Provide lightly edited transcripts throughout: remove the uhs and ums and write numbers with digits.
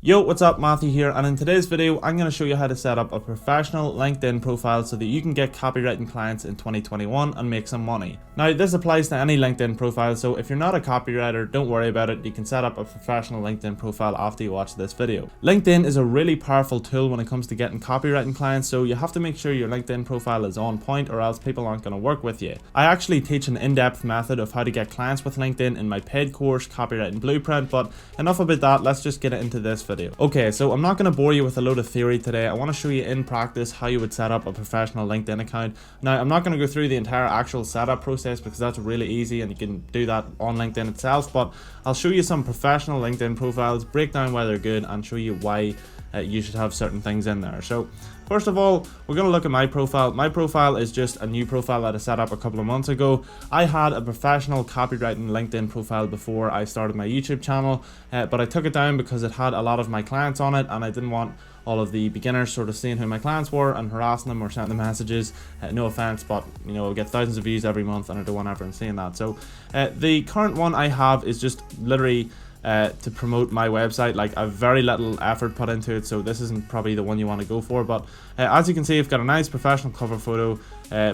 Yo, what's up? Matthew here, and in today's video I'm going to show you how to set up a professional LinkedIn profile so that you can get copywriting clients in 2021 and make some money. Now this applies to any LinkedIn profile, so if you're not a copywriter, don't worry about it. You can set up a professional LinkedIn profile after you watch this video. LinkedIn is a really powerful tool when it comes to getting copywriting clients, so you have to make sure your LinkedIn profile is on point or else people aren't going to work with you. I actually teach an in-depth method of how to get clients with LinkedIn in my paid course, Copywriting Blueprint, but enough about that, let's just get into this video. Okay, so I'm not going to bore you with a load of theory today. I want to show you in practice how you would set up a professional LinkedIn account. Now, I'm not going to go through the entire actual setup process because that's really easy and you can do that on LinkedIn itself, but I'll show you some professional LinkedIn profiles, break down why they're good, and show you why you should have certain things in there. So first of all, we're going to look at my profile. My profile is just a new profile that I set up a couple of months ago. I had a professional copywriting LinkedIn profile before I started my YouTube channel, but I took it down because it had a lot of my clients on it and I didn't want all of the beginners sort of seeing who my clients were and harassing them or sending them messages. No offense, but you know, I get thousands of views every month and I don't want everyone seeing that. So the current one I have is just literally to promote my website. Like, I've very little effort put into it, so this isn't probably the one you want to go for, but as you can see, I've got a nice professional cover photo,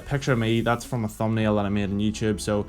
picture of me. That's from a thumbnail that I made on YouTube. So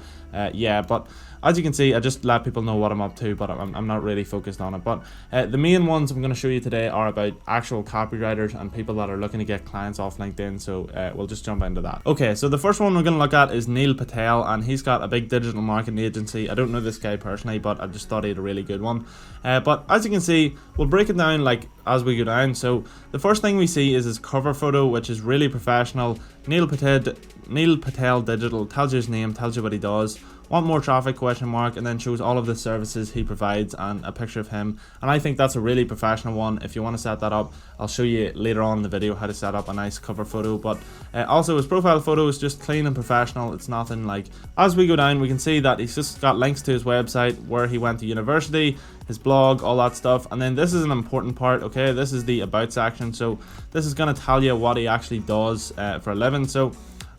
yeah, but as you can see, I just let people know what I'm up to, but I'm not really focused on it. But the main ones I'm going to show you today are about actual copywriters and people that are looking to get clients off LinkedIn, so we'll just jump into that. Okay, so the first one we're going to look at is Patel, and he's got a big digital marketing agency. I don't know this guy personally, but I just thought he had a really good one. But as you can see, we'll break it down like as we go down. So the first thing we see is his cover photo, which is really professional. Neil Patel Digital, tells you his name, tells you what he does. Want more traffic, ? And then shows all of the services he provides and a picture of him. And I think that's a really professional one. If you want to set that up, I'll show you later on in the video how to set up a nice cover photo. But also his profile photo is just clean and professional. It's nothing like, as we go down, we can see that he's just got links to his website, where he went to university, his blog, all that stuff. And then this is an important part. Okay, this is the about section. So this is going to tell you what he actually does for a living. So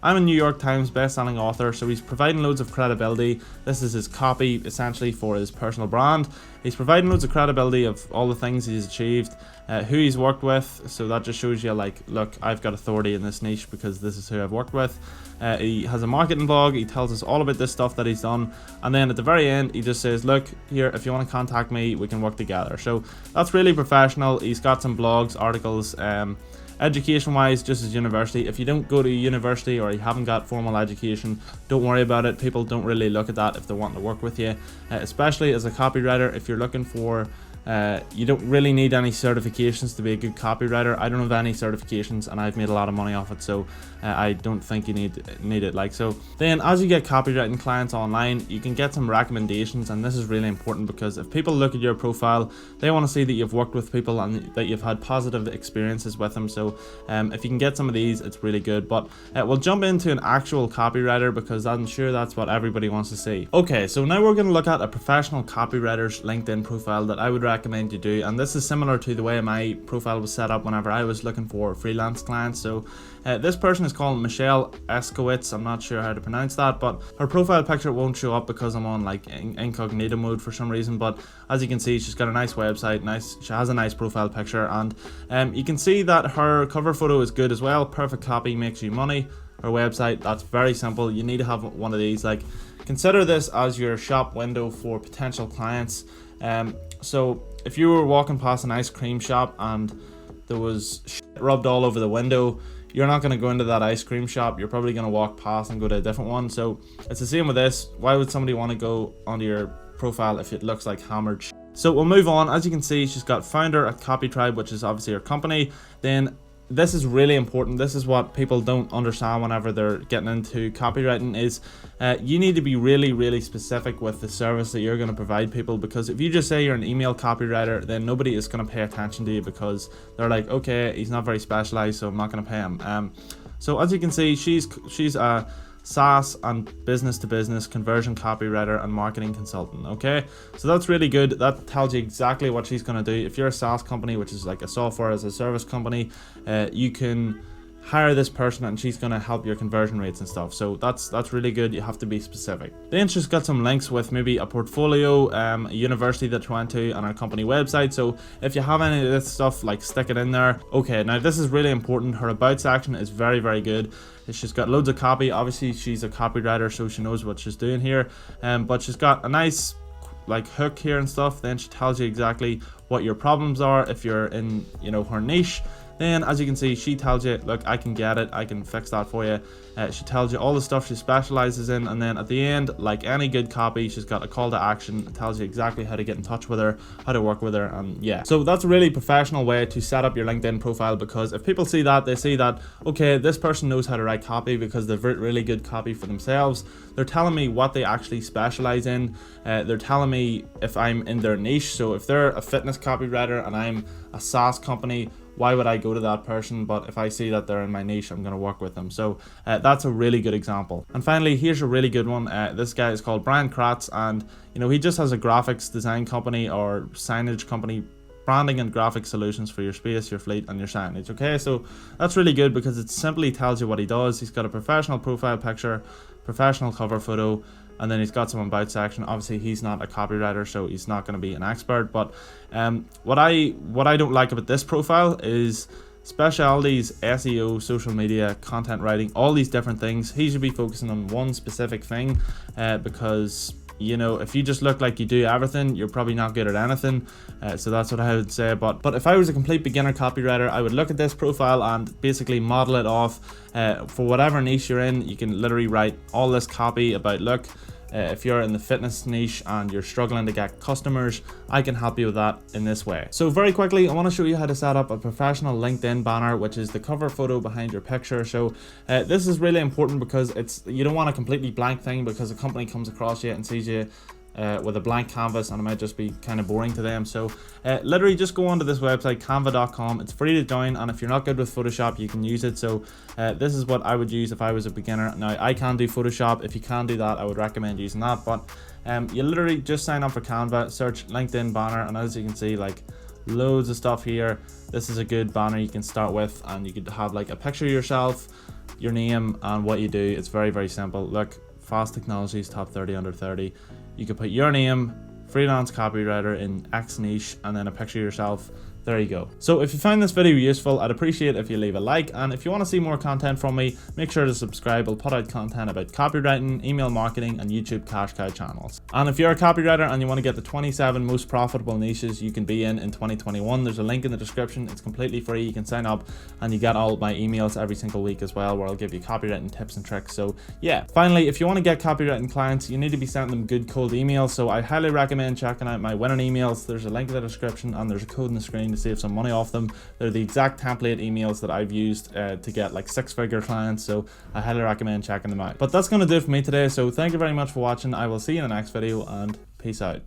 I'm a New York Times best-selling author, so he's providing loads of credibility. This is his copy, essentially, for his personal brand. He's providing loads of credibility of all the things he's achieved, who he's worked with, so that just shows you, like, look, I've got authority in this niche because this is who I've worked with. He has a marketing blog. He tells us all about this stuff that he's done, and then at the very end, he just says, look, here, if you want to contact me, we can work together. So that's really professional. He's got some blogs, articles, education wise, just as university. If you don't go to university or you haven't got formal education, don't worry about it. People don't really look at that if they want to work with you, especially as a copywriter. If you're looking for you don't really need any certifications to be a good copywriter. I don't have any certifications and I've made a lot of money off it, so I don't think you need it. Like, so then as you get copywriting clients online, you can get some recommendations, and this is really important because if people look at your profile, they want to see that you've worked with people and that you've had positive experiences with them. So if you can get some of these, it's really good. But we'll jump into an actual copywriter because I'm sure that's what everybody wants to see. Okay, so now we're going to look at a professional copywriter's LinkedIn profile that I would recommend you do, and this is similar to the way my profile was set up whenever I was looking for freelance clients. So this person is called Michelle Eskowitz. I'm not sure how to pronounce that, but her profile picture won't show up because I'm on like incognito mode for some reason. But as you can see, she's got a nice website, she has a nice profile picture, and you can see that her cover photo is good as well. Perfect copy makes you money. Her website, that's very simple. You need to have one of these. Like, consider this as your shop window for potential clients. So if you were walking past an ice cream shop and there was shit rubbed all over the window, you're not going to go into that ice cream shop. You're probably going to walk past and go to a different one. So it's the same with this. Why would somebody want to go onto your profile if it looks like hammered shit? So we'll move on. As you can see, she's got founder at CopyTribe, which is obviously her company. Then this is really important. This is what people don't understand whenever they're getting into copywriting is you need to be really specific with the service that you're going to provide people, because if you just say you're an email copywriter, then nobody is going to pay attention to you because they're like, okay, he's not very specialized, so I'm not going to pay him. So as you can see, she's a SaaS and business to business conversion copywriter and marketing consultant. Okay, so that's really good. That tells you exactly what she's going to do. If you're a SaaS company, which is like a software as a service company, you can hire this person and she's going to help your conversion rates and stuff. So that's really good. You have to be specific. Then she's got some links with maybe a portfolio, a university that you went to, and our company website. So if you have any of this stuff, like, stick it in there. Okay, now this is really important. Her about section is very, very good. She's got loads of copy. Obviously she's a copywriter, so she knows what she's doing here, but she's got a nice like hook here and stuff. Then she tells you exactly what your problems are if you're in, you know, her niche. Then as you can see, she tells you, look, I can get it, I can fix that for you. She tells you all the stuff she specializes in, and then at the end, like any good copy, she's got a call to action. It tells you exactly how to get in touch with her, how to work with her, and yeah. So that's a really professional way to set up your LinkedIn profile, because if people see that, they see that, okay, this person knows how to write copy because they've written really good copy for themselves. They're telling me what they actually specialize in. They're telling me if I'm in their niche. So if they're a fitness copywriter and I'm a SaaS company, why would I go to that person? But if I see that they're in my niche, I'm going to work with them. So that's a really good example. And finally, here's a really good one. This guy is called Kratz, and you know, he just has a graphics design company or signage company, branding and graphic solutions for your space, your fleet, and your signage. Okay, so that's really good because it simply tells you what he does. He's got a professional profile picture, professional cover photo, and then he's got some about section. Obviously he's not a copywriter, so he's not going to be an expert, but what I don't like about this profile is specialities, SEO, social media, content writing, all these different things. He should be focusing on one specific thing, because you know, if you just look like you do everything, you're probably not good at anything. So that's what I would say. But if I was a complete beginner copywriter, I would look at this profile and basically model it off for whatever niche you're in. You can literally write all this copy about, look, if you're in the fitness niche and you're struggling to get customers, I can help you with that in this way. So very quickly, I want to show you how to set up a professional LinkedIn banner, which is the cover photo behind your picture. So this is really important because you don't want a completely blank thing, because a company comes across you and sees you with a blank canvas, and it might just be kind of boring to them. So literally just go onto this website, canva.com. It's free to join, and if you're not good with Photoshop, you can use it. So this is what I would use if I was a beginner. Now I can do Photoshop. If you can do that, I would recommend using that. But you literally just sign up for Canva, search LinkedIn banner, and as you can see, like, loads of stuff here. This is a good banner you can start with, and you could have like a picture of yourself, your name, and what you do. It's very, very simple. Look, Fast Technologies top 30 under 30. You could put your name, freelance copywriter in X niche, and then a picture of yourself. There you go. So if you found this video useful, I'd appreciate if you leave a like, and if you want to see more content from me, make sure to subscribe. I'll put out content about copywriting, email marketing, and YouTube cash cow channels. And if you're a copywriter and you want to get the 27 most profitable niches you can be in 2021, there's a link in the description. It's completely free. You can sign up, and you get all my emails every single week as well, where I'll give you copywriting tips and tricks. So yeah, finally, if you want to get copywriting clients, you need to be sending them good cold emails. So I highly recommend checking out my winning emails. There's a link in the description, and there's a code in the screen to save some money off them. They're the exact template emails that I've used to get like 6-figure clients, so I highly recommend checking them out. But that's going to do it for me today, so thank you very much for watching. I will see you in the next video, and peace out.